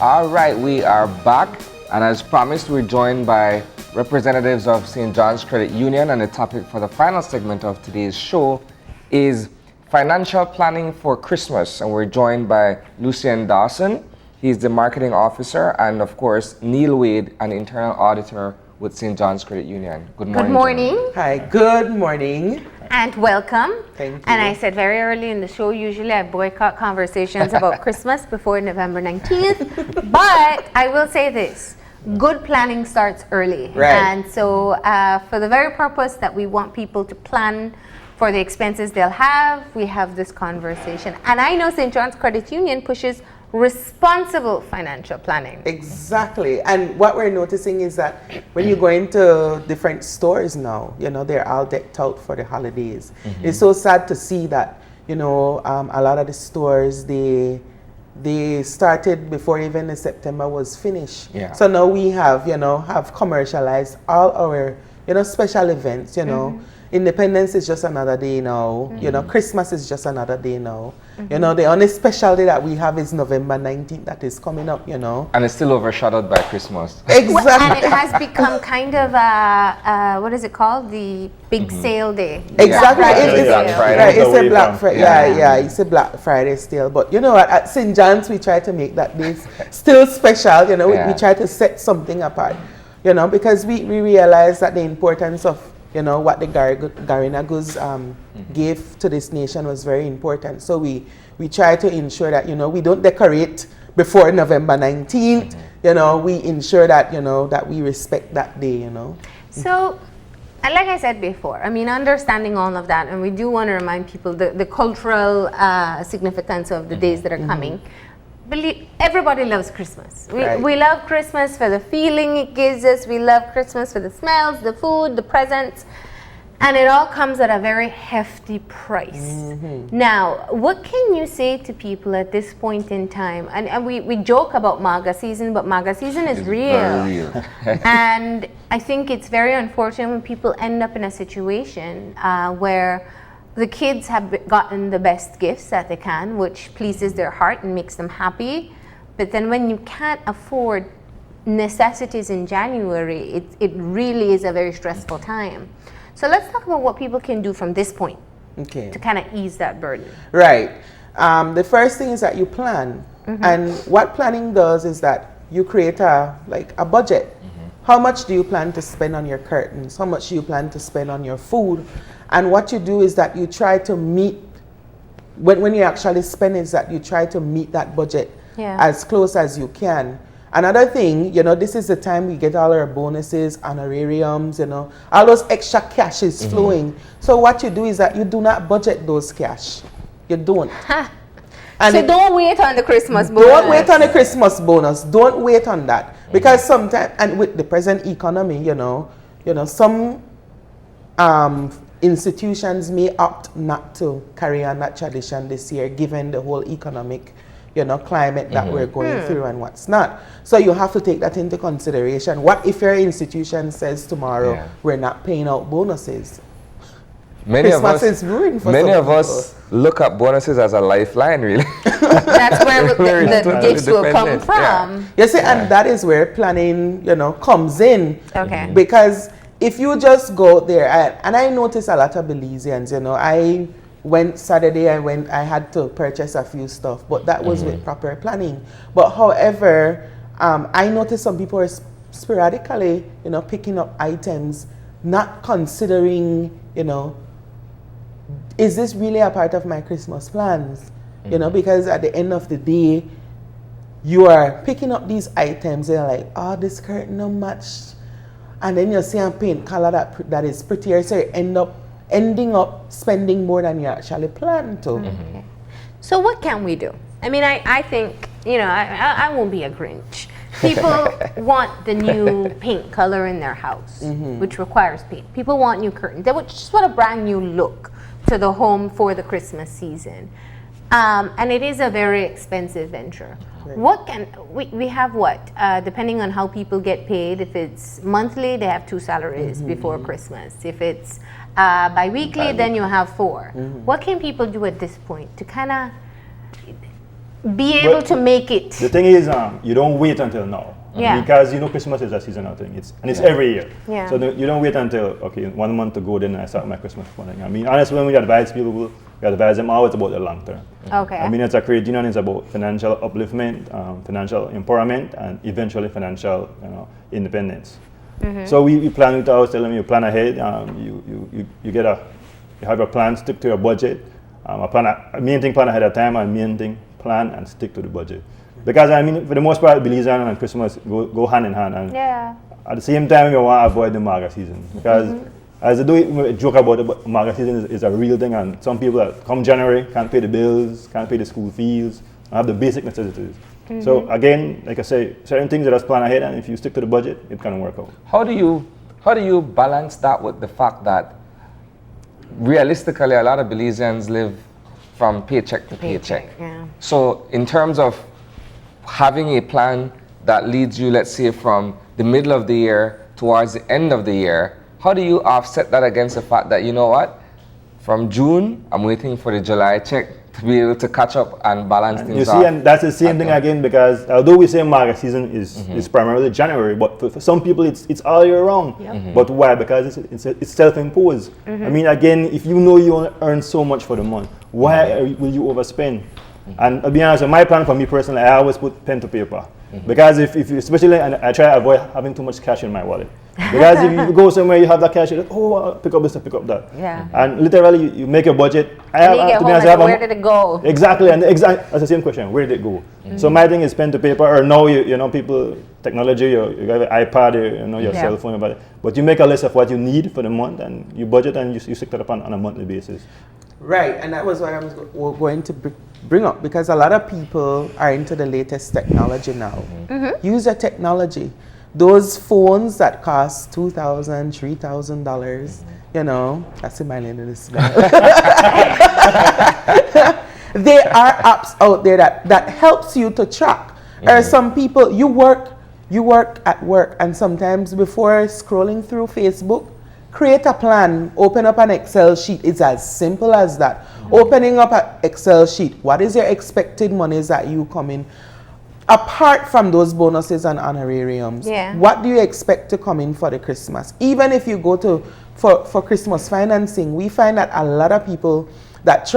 All right, we are back, and as promised, we're joined by representatives of St. John's Credit Union, and the topic for the final segment of today's show is financial planning for Christmas, and we're joined by Lucien Dawson. He's the marketing officer, and of course, Neil Wade, an internal auditor with St. John's Credit Union. Good morning. Good morning. Hi, good morning. And welcome. Thank you. And I said very early in the show, usually I boycott conversations about Christmas before November 19th. But I will say this, good planning starts early. Right. And so for the very purpose that we want people to plan for the expenses they'll have, we have this conversation. And I know St. John's Credit Union pushes responsible financial planning. Exactly. And what we're noticing is that when you go into different stores now, they're all decked out for the holidays. Mm-hmm. It's so sad to see that, a lot of the stores, they started before even the September was finished. Yeah. So now we have commercialized all our, special events, Mm-hmm. Independence is just another day now. Mm-hmm. Christmas is just another day now. Mm-hmm. The only special day that we have is November 19th that is coming up, And it's still overshadowed by Christmas. Exactly. Well, and it has become kind of what is it called? The big sale day. Exactly. It's Black Friday. It's a Black Friday. Yeah, it's a Black Friday still. But you know what? At St. John's, we try to make that day still special. We try to set something apart. Because we realize that the importance of what the Garinagus gave to this nation was very important. So we try to ensure that, we don't decorate before November 19th. We ensure that, that we respect that day, So, and like I said before, understanding all of that, and we do want to remind people the cultural significance of the days that are coming. Everybody loves Christmas. We love Christmas for the feeling it gives us. We love Christmas for the smells, the food, the presents. And it all comes at a very hefty price. Mm-hmm. Now, what can you say to people at this point in time? And we joke about MAGA season, but MAGA season is real. Very real. And I think it's very unfortunate when people end up in a situation where the kids have gotten the best gifts that they can, which pleases their heart and makes them happy. But then when you can't afford necessities in January, it really is a very stressful time. So let's talk about what people can do from this point to kind of ease that burden. Right. The first thing is that you plan. Mm-hmm. And what planning does is that you create a budget. Mm-hmm. How much do you plan to spend on your curtains? How much do you plan to spend on your food? And what you do is that you try to meet, when you actually spend, is that you try to meet that budget as close as you can. Another thing, this is the time we get all our bonuses, honorariums, all those extra cash is flowing. So what you do is that you do not budget those cash. You don't. And so don't wait on the Christmas bonus. Don't wait on the Christmas bonus. Don't wait on that. Because sometimes, and with the present economy, some institutions may opt not to carry on that tradition this year, given the whole economic, climate that we're going through and what's not. So you have to take that into consideration. What if your institution says tomorrow we're not paying out bonuses? Christmas is ruined for many some of us look at bonuses as a lifeline, really. That's where the gifts will come from. Yeah. You see, and that is where planning, comes in. Okay. Because if you just go there, and I notice a lot of Belizeans, I went Saturday, I had to purchase a few stuff, but that was with proper planning. But however, I noticed some people are sporadically, picking up items, not considering, is this really a part of my Christmas plans? Because at the end of the day, you are picking up these items, they're like, oh, this curtain no match. And then you see a paint color that is prettier, so you ending up spending more than you actually planned to. Mm-hmm. So what can we do? I think, I won't be a Grinch. People want the new paint color in their house, which requires paint. People want new curtains. They just want a brand new look to the home for the Christmas season. And it is a very expensive venture. Right. What can we have? Depending on how people get paid. If it's monthly, they have 2 salaries before Christmas. If it's bi-weekly, then you have 4. What can people do at this point to kind of be able to make it. The thing is, you don't wait until now. Yeah. Because Christmas is a seasonal thing. It's every year. Yeah. So you don't wait until 1 month to go, then I start my Christmas planning. I mean, honestly, when we advise people, we advise them always about the long term. Okay. I mean, it's a credit union. It's about financial upliftment, financial empowerment, and eventually financial independence. So we plan with ours. Telling you plan ahead. You have a plan, stick to your budget. A main thing plan ahead of time, and main thing plan and stick to the budget. Because I mean, for the most part, Belize and Christmas go hand in hand. And at the same time, you want to avoid the MAGA season. Because as I do joke about the MAGA season is a real thing. And some people that come January can't pay the bills, can't pay the school fees, have the basic necessities. So again, like I say, certain things that are planned ahead, and if you stick to the budget, it can work out. How do you balance that with the fact that realistically a lot of Belizeans live from paycheck to paycheck? Yeah. So in terms of having a plan that leads you, let's say, from the middle of the year towards the end of the year, how do you offset that against the fact that, you know what, from June, I'm waiting for the July check to be able to catch up and balance things You see, off? and that's the same thing again, because although we say MAGA season is primarily January, but for some people it's all year round. But why? Because it's self-imposed. I mean, again, if you know you only earn so much for the month, why will you overspend? And I'll be honest, my plan for me personally, I always put pen to paper. Because if you, especially, and I try to avoid having too much cash in my wallet. Because if you go somewhere, you have that cash, you're like, oh, I'll pick up this, I'll pick up that. Yeah. And literally, you make a budget. Where did it go? Exactly, and that's the same question. Where did it go? So my thing is pen to paper, or now you know people technology. You have an iPad, your cell phone, but you make a list of what you need for the month, and you budget, and you stick that up on a monthly basis. Right, and that was what I was going to bring up, because a lot of people are into the latest technology now. Use the technology. Those phones that cost $2,000, $3,000, that's in my lane in this. There are apps out there that helps you to track. Or some people, you work at work, and sometimes before scrolling through Facebook, create a plan, open up an Excel sheet. It's as simple as that. Opening up an Excel sheet, what is your expected monies that you come in? Apart from those bonuses and honorariums, what do you expect to come in for the Christmas? Even if you go for Christmas financing, we find that a lot of people that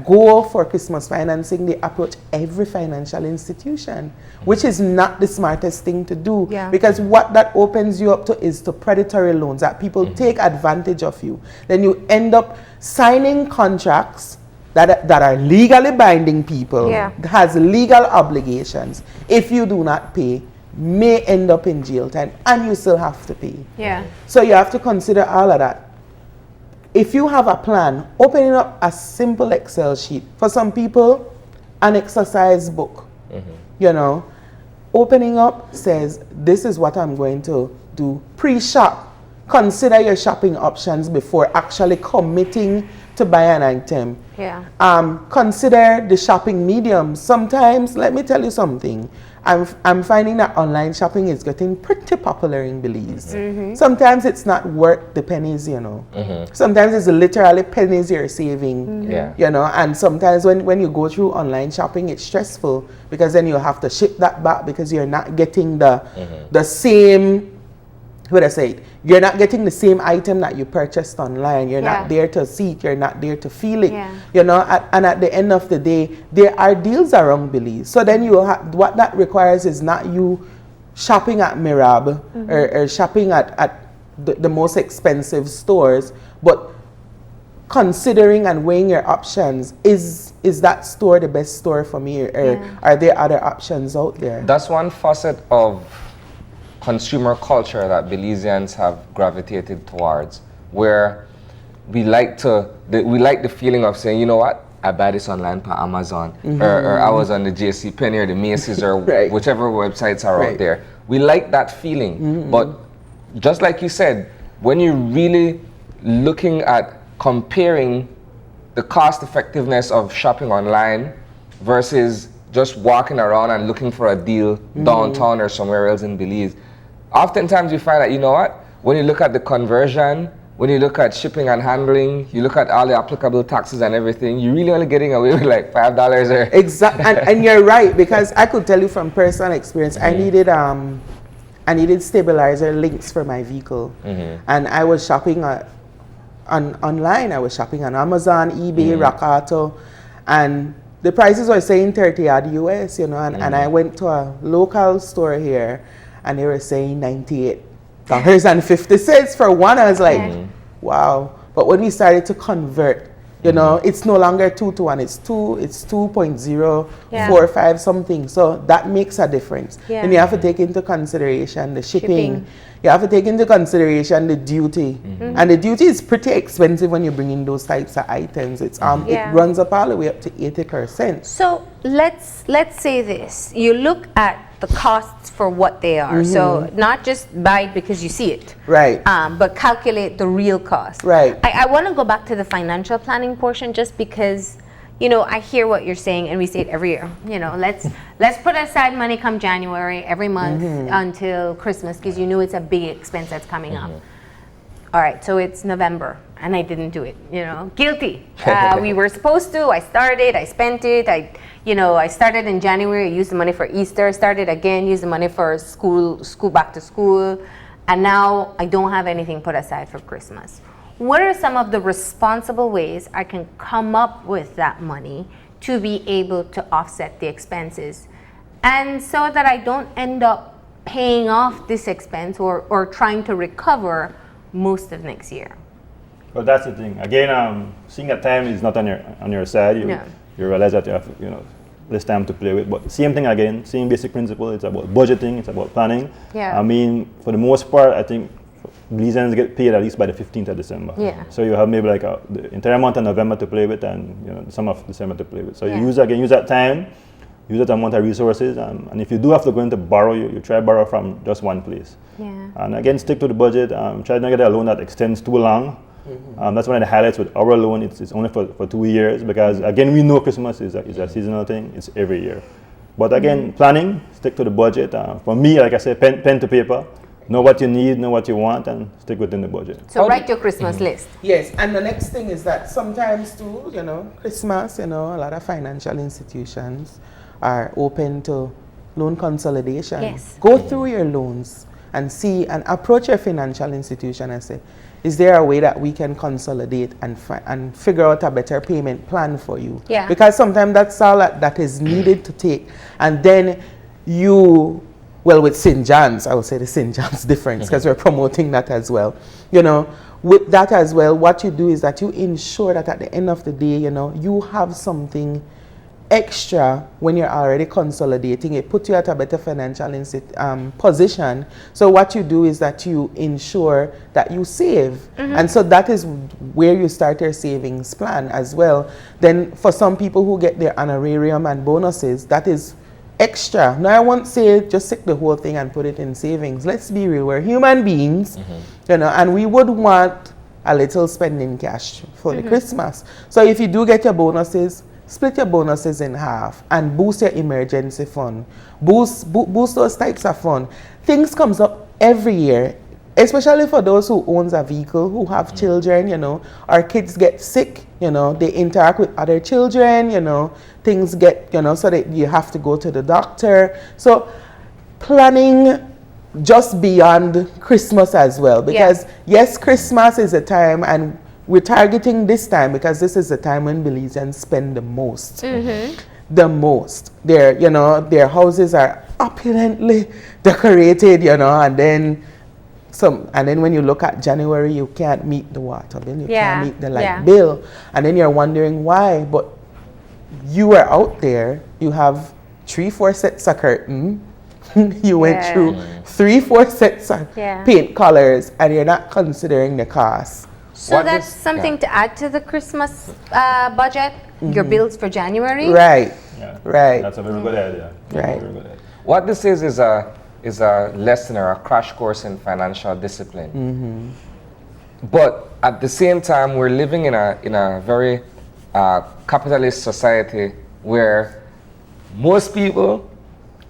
go for Christmas financing, they approach every financial institution, which is not the smartest thing to do. Because what that opens you up to is to predatory loans, that people take advantage of you. Then you end up signing contracts that are legally binding people, has legal obligations. If you do not pay, may end up in jail time, and you still have to pay. So you have to consider all of that. If you have a plan, opening up a simple Excel sheet. For some people, an exercise book. Opening up says, this is what I'm going to do. Pre-shop. Consider your shopping options before actually committing to buy an item. Consider the shopping medium. Sometimes, let me tell you something. I'm finding that online shopping is getting pretty popular in Belize. Sometimes it's not worth the pennies, Sometimes it's literally pennies you're saving, And sometimes when you go through online shopping, it's stressful, because then you have to ship that back, because you're not getting the same. You're not getting the same item that you purchased online. You're not there to see it. You're not there to feel it. And at the end of the day, there are deals around Belize. So then what that requires is not you shopping at Mirab or shopping at the most expensive stores, but considering and weighing your options. Is that store the best store for me, or are there other options out there? That's one facet of consumer culture that Belizeans have gravitated towards, where we like the feeling of saying, you know what, I buy this online per Amazon, or I was on the JC Penney or the Macy's or whichever websites are out there. We like that feeling, but just like you said, when you're really looking at comparing the cost effectiveness of shopping online versus just walking around and looking for a deal downtown or somewhere else in Belize, oftentimes you find that, you know what, when you look at the conversion when you look at shipping and handling, you look at all the applicable taxes and everything, you're really only getting away with like $5 or... Exactly, and you're right, because I could tell you from personal experience, I needed stabilizer links for my vehicle, and I was shopping online. I was shopping on Amazon, eBay, Rockauto, and the prices were saying 30 odd US, you know, and I went to a local store here, and they were saying $98.50 for one. I was like, wow. But when we started to convert, you know, it's no longer 2 to 1, it's 2.045 something. So that makes a difference. And you have to take into consideration the shipping. You have to take into consideration the duty. And the duty is pretty expensive when you bring in those types of items. It's it runs up all the way up to 80%. So let's say this. You look at the costs for what they are. So not just buy it because you see it. Right. But calculate the real cost. Right. I want to go back to the financial planning portion just because, you know, I hear what you're saying, and we say it every year. You know, let's put aside money come January every month until Christmas, because you know it's a big expense that's coming up. All right, so it's November, and I didn't do it. You know, guilty. We were supposed to. I started. I spent it. I started in January. I used the money for Easter. Started again. Used the money for school back to school, and now I don't have anything put aside for Christmas. What are some of the responsible ways I can come up with that money to be able to offset the expenses, and so that I don't end up paying off this expense or trying to recover most of next year? Well, that's the thing. Again, seeing that time is not on your side. You realize that you have, you know, less time to play with. But same thing again, same basic principle. It's about budgeting. It's about planning. I mean, for the most part, I think Belizeans get paid at least by the 15th of December. So you have maybe like the entire month of November to play with, and you know, some of December to play with. So you use that time, use that amount of resources, and if you do have to go into borrow, you try to borrow from just one place. And again, stick to the budget. Try not to get a loan that extends too long. That's one of the highlights with our loan. It's only for 2 years, because again, we know Christmas is a seasonal thing. It's every year. But again, planning, stick to the budget. For me, like I said, pen to paper. Know what you need, know what you want, and stick within the budget. So write your Christmas list. Yes, and the next thing is that sometimes too, you know, Christmas, you know, a lot of financial institutions are open to loan consolidation. Go through your loans and see and approach your financial institution and say, is there a way that we can consolidate and figure out a better payment plan for you? Because sometimes that's all that is needed to take. And then well, with St. John's, I would say the St. John's difference, because we're promoting that as well. You know, with that as well, what you do is that you ensure that at the end of the day, you know, you have something extra when you're already consolidating. It puts you at a better financial position. So what you do is that you ensure that you save. And so that is where you start your savings plan as well. Then for some people who get their honorarium and bonuses, that is extra. Now I won't say just take the whole thing and put it in savings. Let's be real, we're human beings, you know, and we would want a little spending cash for the Christmas. So if you do get your bonuses, split your bonuses in half and boost your emergency fund. Boost those types of fund. Things comes up every year, especially for those who owns a vehicle, who have children, you know, our kids get sick, you know, they interact with other children, you know, things get, you know, so that you have to go to the doctor. So planning just beyond Christmas as well, because yes, Christmas is a time, and we're targeting this time because this is the time when Belizeans spend the most. The most. Their houses are opulently decorated, you know, and then when you look at January, you can't meet the water bill, you can't meet the light bill, and then you're wondering why. But you were out there, you have 3-4 sets of curtain, you went through 3-4 sets of paint colors, and you're not considering the cost. So that's something to add to the Christmas budget, your bills for January. Right. Right. That's a very good idea. Right. Very good idea. What this is a lesson or a crash course in financial discipline. But at the same time, we're living in a very capitalist society where most people,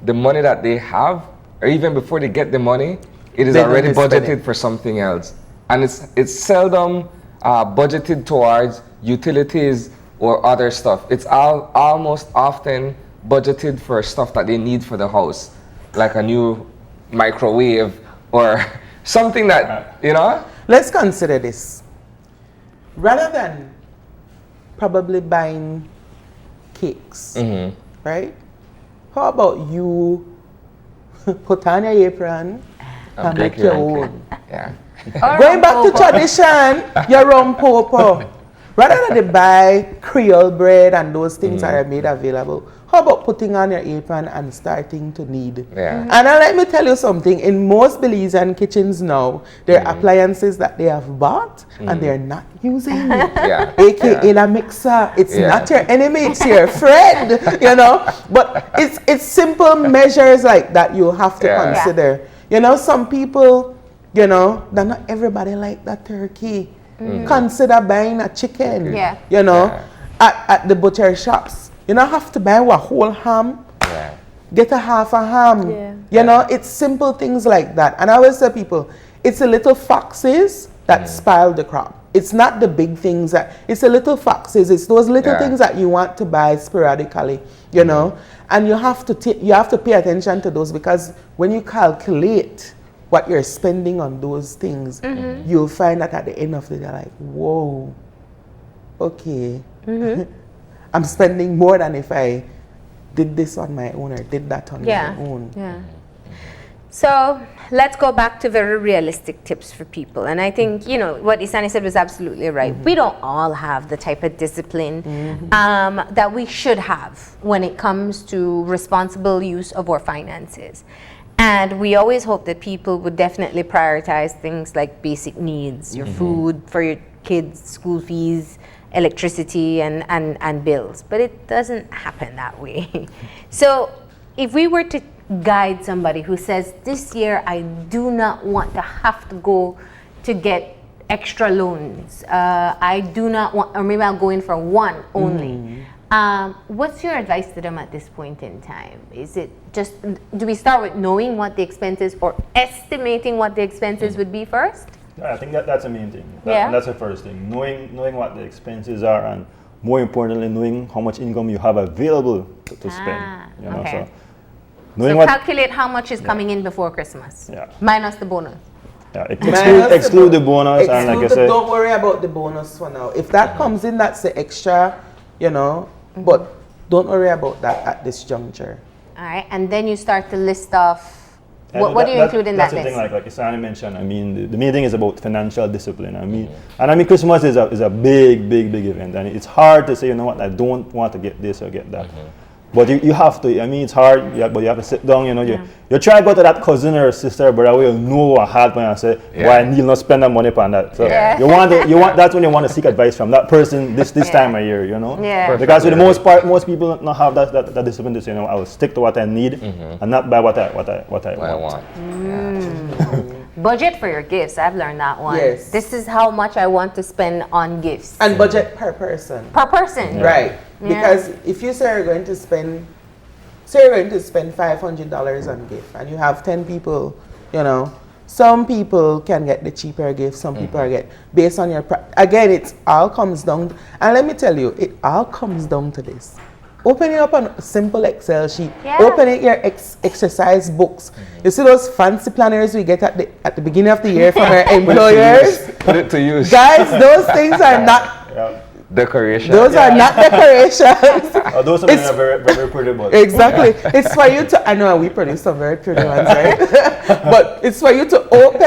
the money that they have, or even before they get the money, it is already budgeted for something else. and it's seldom budgeted towards utilities or other stuff. It's almost often budgeted for stuff that they need for the house, like a new microwave or something that, you know? Let's consider this. Rather than probably buying cakes, right? How about you put on your apron and make your own? Yeah. Going back to tradition, your rum popo. Rather than buy Creole bread and those things that are made available, how about putting on your apron and starting to knead? Yeah. And now let me tell you something. In most Belizean kitchens now, there are appliances that they have bought and they're not using. Yeah. AKA the mixer. It's not your enemy, it's your friend, you know. But it's simple measures like that you have to consider. You know, some people, you know, not everybody like that turkey. Consider buying a chicken, you know, at the butcher shops. You don't have to buy a whole ham. Get a half a ham. You know, it's simple things like that. And I always tell people, it's the little foxes that spoil the crop. It's not the big things it's the little foxes. It's those little things that you want to buy sporadically, you know. And you have to pay attention to those, because when you calculate what you're spending on those things, you'll find that at the end of the day, like, whoa, okay, I'm spending more than if I did this on my own or did that on my own. Yeah. So let's go back to very realistic tips for people. And I think, you know, what Isani said was absolutely right. We don't all have the type of discipline that we should have when it comes to responsible use of our finances. And we always hope that people would definitely prioritize things like basic needs, your food for your kids, school fees, electricity, and bills. But it doesn't happen that way. So if we were to guide somebody who says, this year I do not want to have to go to get extra loans, I do not want, or maybe I'll go in for one only. What's your advice to them at this point in time? Is it just, do we start with knowing what the expenses or estimating what the expenses would be first? Yeah, I think that's the main thing. That's the first thing. Knowing what the expenses are, and more importantly, knowing how much income you have available to spend. You know, okay. So calculate how much is coming in before Christmas. Minus the bonus. Yeah, exclude the bonus, and like I said, don't worry about the bonus for now. If that comes in, that's the extra, you know. But don't worry about that at this juncture. All right, and then you start to list off, what do you include in that list? That's the thing, like Isani mentioned, I mean, the main thing is about financial discipline. I mean, Christmas is a big event, and it's hard to say, you know what, I don't want to get this or get that. But you have to, I mean, it's hard, but you have to sit down, you know, you try to go to that cousin or sister, brother, where you know what hard when I say, why I need not spend that money on that. So that's when you want to seek advice from that person this time of year, you know? Because for the most part, most people don't have that discipline to say, you know, I will stick to what I need and not buy what I want. Budget for your gifts. I've learned that one. Yes. This is how much I want to spend on gifts. And budget per person. Per person. Right. Because if you say you're going to spend $500 on gift, and you have 10 people, you know, some people can get the cheaper gift, some people are get based on your again, it all comes down and let me tell you, it all comes down to this. Open it up on a simple Excel sheet. Open it your exercise books. You see those fancy planners we get at the beginning of the year from our employers? Put it to use. Guys, those things are not decoration. Those are not decorations. Those are very pretty ones. Exactly. It's for you to, I know we produce some very pretty ones, right? But it's for you to open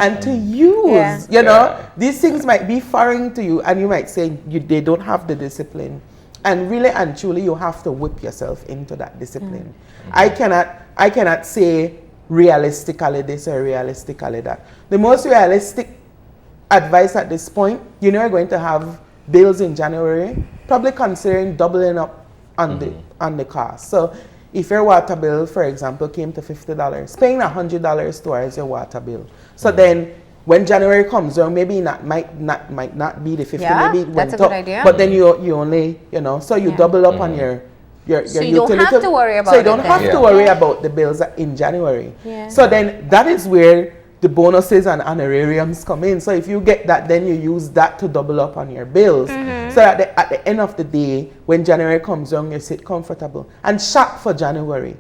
and to use. You know, these things might be foreign to you, and you might say they don't have the discipline. And really and truly, you have to whip yourself into that discipline. I cannot say realistically this or realistically that. The most realistic advice at this point, you know, you're going to have bills in January, probably considering doubling up on the cost. So if your water bill, for example, came to $50, paying $100 towards your water bill. So then when January comes, or maybe might not be the 50, maybe it that's went a good up, idea. but then you only, you know, so you double up on your so you utility. don't have to worry about So you don't have to worry about the bills in January. So then that is where the bonuses and honorariums come in. So if you get that, then you use that to double up on your bills. So at the end of the day, when January comes around, you sit comfortable. And shop for January.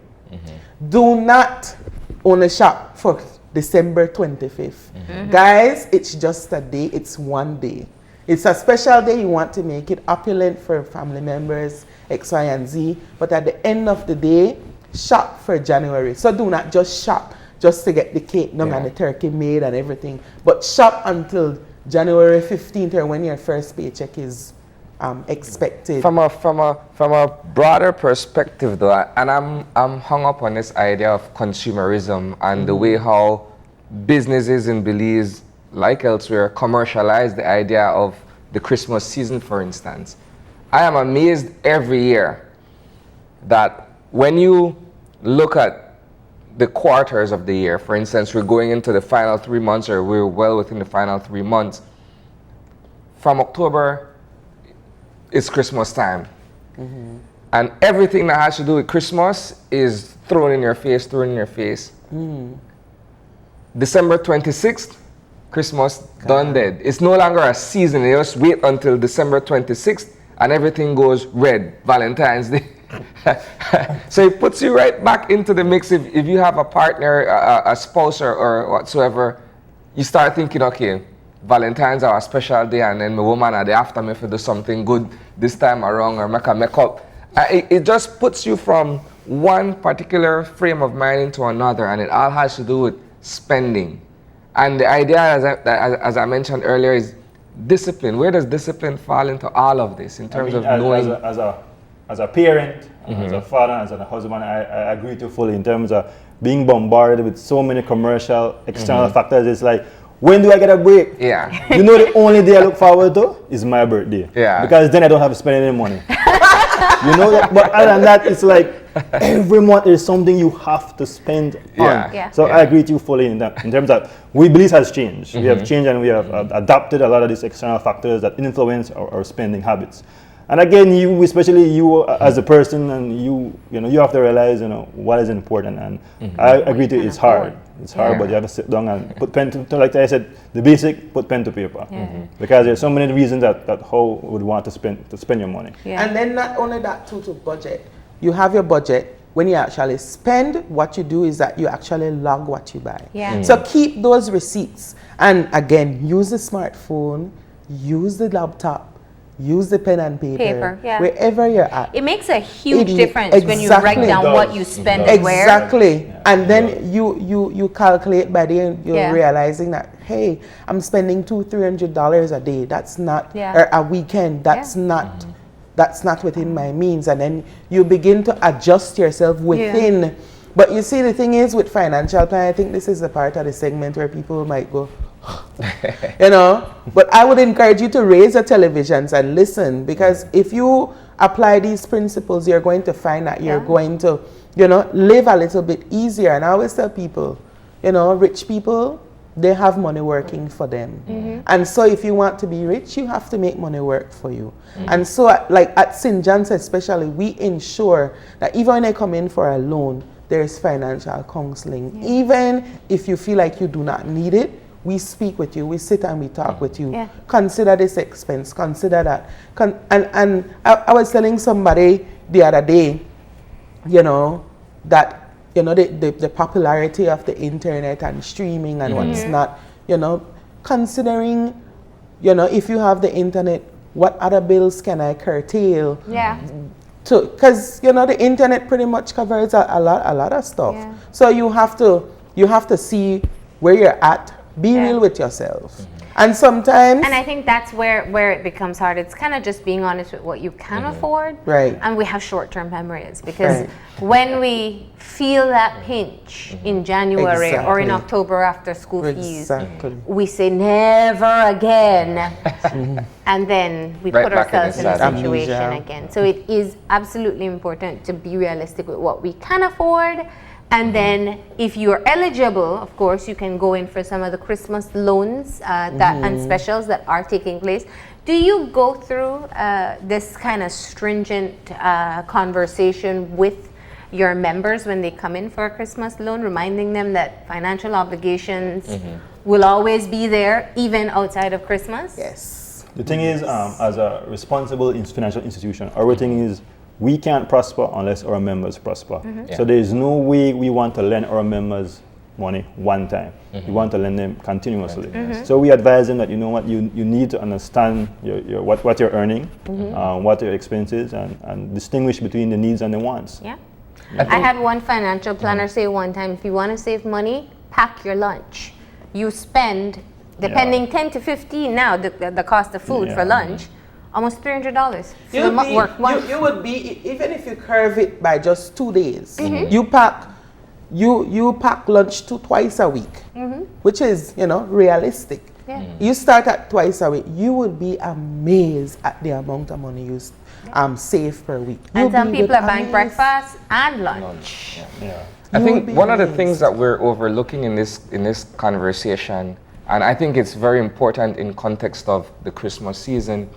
Do not only shop for December 25th. Guys, it's just a day. It's one day. It's a special day. You want to make it opulent for family members, X, Y, and Z. But at the end of the day, shop for January. So do not just shop just to get the cake done and the turkey made and everything. But shop until January 15th or when your first paycheck is expected. From a broader perspective, though, and I'm hung up on this idea of consumerism and the way how businesses in Belize, like elsewhere, commercialize the idea of the Christmas season, for instance. I am amazed every year that when you look at the quarters of the year, for instance, we're going into the final 3 months, or we're well within the final 3 months. From October, it's Christmas time. And everything that has to do with Christmas is thrown in your face. December 26th, Christmas done dead. It's no longer a season. You just wait until December 26th and everything goes red, Valentine's Day. So it puts you right back into the mix. If you have a partner, a spouse or whatsoever, you start thinking, okay, Valentine's are a special day, and then my woman are there after me for do something good this time around, or make a makeup. It just puts you from one particular frame of mind into another, and it all has to do with spending. And the idea, as I mentioned earlier, is discipline. Where does discipline fall into all of this in terms of knowing? As a parent, as a father, as a husband, I agree to fully in terms of being bombarded with so many commercial external factors. It's like, when do I get a break? Yeah. You know, the only day I look forward to is my birthday. Yeah. Because then I don't have to spend any money. You know that? But other than that, it's like every month there's something you have to spend on. So I agree with you fully in that. In terms of Belize has changed. We have changed and we have adopted a lot of these external factors that influence our spending habits. And again, you, especially you as a person, and you have to realize, what is important. And I agree to it's hard. It's hard, but you have to sit down and put pen to, like I said, the basic, put pen to paper. Because there's so many reasons that how would want to spend your money. And then not only that too, to budget. You have your budget. When you actually spend, what you do is that you actually log what you buy. So keep those receipts. And again, use the smartphone, use the laptop, use the pen and paper, wherever you're at. It makes a huge difference when you write down what you spend and where. Exactly. And then you calculate by the end, you're realizing that, hey, I'm spending $200-300 a day. That's not, or a weekend, that's not, that's not within my means. And then you begin to adjust yourself within. But you see, the thing is with financial plan, I think this is the part of the segment where people might go, but I would encourage you to raise your televisions and listen, because if you apply these principles, you're going to find that you're going to, live a little bit easier. And I always tell people, rich people, they have money working for them. And so if you want to be rich, you have to make money work for you. And so like at St. John's especially, we ensure that even when they come in for a loan, there is financial counseling. Even if you feel like you do not need it, we speak with you, we sit and we talk with you. Consider this expense, consider that. And I was telling somebody the other day, that, the popularity of the internet and streaming and what's not, considering, if you have the internet, what other bills can I curtail? Because, the internet pretty much covers a lot of stuff. So you have to see where you're at. Be real with yourself. And sometimes... And I think that's where it becomes hard. It's kind of just being honest with what you can afford. And we have short-term memories. Because when we feel that pinch in January or in October after school fees, we say, never again. And then we put ourselves in a situation again. So it is absolutely important to be realistic with what we can afford. And then if you're eligible, of course, you can go in for some of the Christmas loans and specials that are taking place. Do you go through this kind of stringent conversation with your members when they come in for a Christmas loan, reminding them that financial obligations will always be there, even outside of Christmas. Yes. The thing is, as a responsible financial institution, our thing is we can't prosper unless our members prosper. So there is no way we want to lend our members money one time. We want to lend them continuously. So we advise them that, you know what, you need to understand what you're earning, what your expenses, and distinguish between the needs and the wants. Yeah. I had one financial planner say one time, if you want to save money, pack your lunch. You spend, depending 10 to 15 now, the cost of food for lunch, almost $300 for the work month. You would be, even if you curve it by just 2 days, you pack lunch twice a week, which is, realistic. You start at twice a week, you would be amazed at the amount of money you save per week. And some people are buying breakfast and lunch. I think one of the things that we're overlooking in this conversation, and I think it's very important in context of the Christmas season,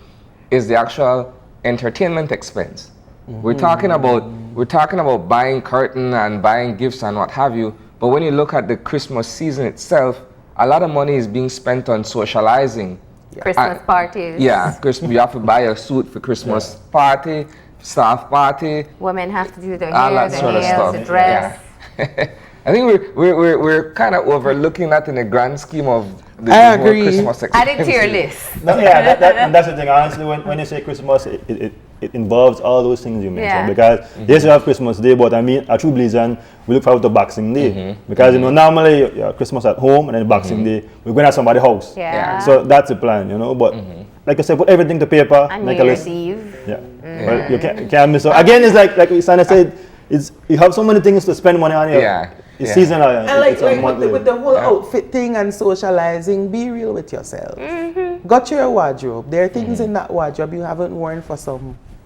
is the actual entertainment expense. We're talking about buying curtain and buying gifts and what have you, but when you look at the Christmas season itself, a lot of money is being spent on socializing. Christmas parties. Yeah, you have to buy a suit for Christmas party, staff party. Women have to do their all hair, that their sort of nails, stuff. the dress. Yeah. I think we're kind of overlooking that in the grand scheme of the I whole agree. Christmas Add expense. it to your list. No, and that's the thing. Honestly, when you say Christmas, it involves all those things you mentioned. Because yes, you have Christmas Day, but I mean, at True Belizean, we look forward to Boxing Day. Because normally you have Christmas at home, and then Boxing Day, we're going to somebody's house. Yeah. So that's the plan, But like I said, put everything to paper. And make New a Year's list. Eve. Yeah. Well, you can't miss out. Again, it's like Sana said, you have so many things to spend money on. It's seasonal. And with the whole outfit thing and socializing, be real with yourself. Got your wardrobe. There are things in that wardrobe you haven't worn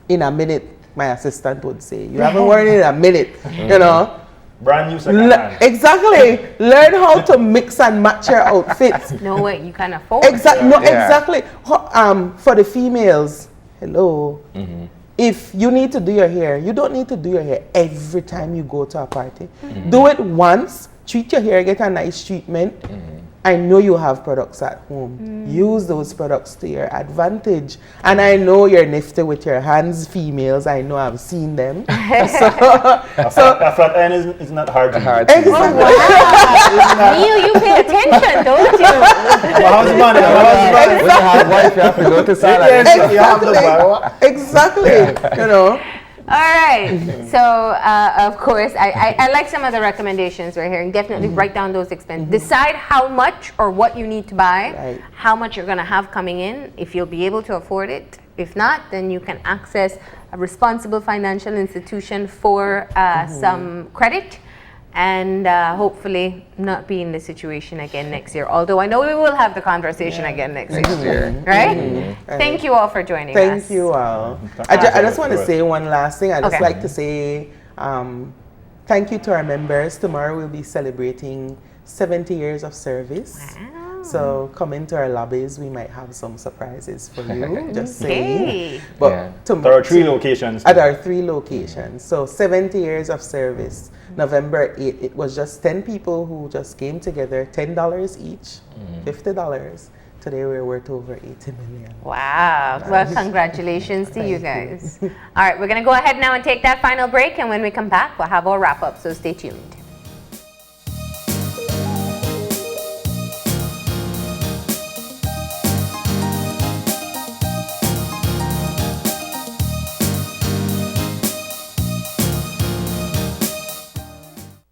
in a minute, my assistant would say. You haven't worn it in a minute, Brand new second hand. Exactly. Learn how to mix and match your outfits. No way, you can afford Exactly. For the females, hello. If you need to do your hair, you don't need to do your hair every time you go to a party. Do it once, treat your hair, get a nice treatment. I know you have products at home. Use those products to your advantage. And I know you're nifty with your hands, females. I know I've seen them. A flat iron is not hard to do. Exactly. Neil, you pay attention, don't you? When you have wife, you have to go to salon. Exactly. All right. So, of course, I like some of the recommendations we're hearing. Definitely write down those expenses. Decide how much or what you need to buy, how much you're going to have coming in, if you'll be able to afford it. If not, then you can access a responsible financial institution for some credit, and hopefully not be in this situation again next year. Although I know we will have the conversation again next year. Right? Thank you all for joining us. Thank you all. I just want to say one last thing. I just like to say thank you to our members. Tomorrow we'll be celebrating 70 years of service. Wow. So come into our lobbies. We might have some surprises for you. Just saying. Hey. But There are 3 locations. At our 3 locations. So 70 years of service. November 8th, it was just 10 people who just came together, $10 each, $50. Today we're worth over 80 million. Wow. Well, congratulations to you guys. All right, we're going to go ahead now and take that final break. And when we come back, we'll have our wrap up. So stay tuned.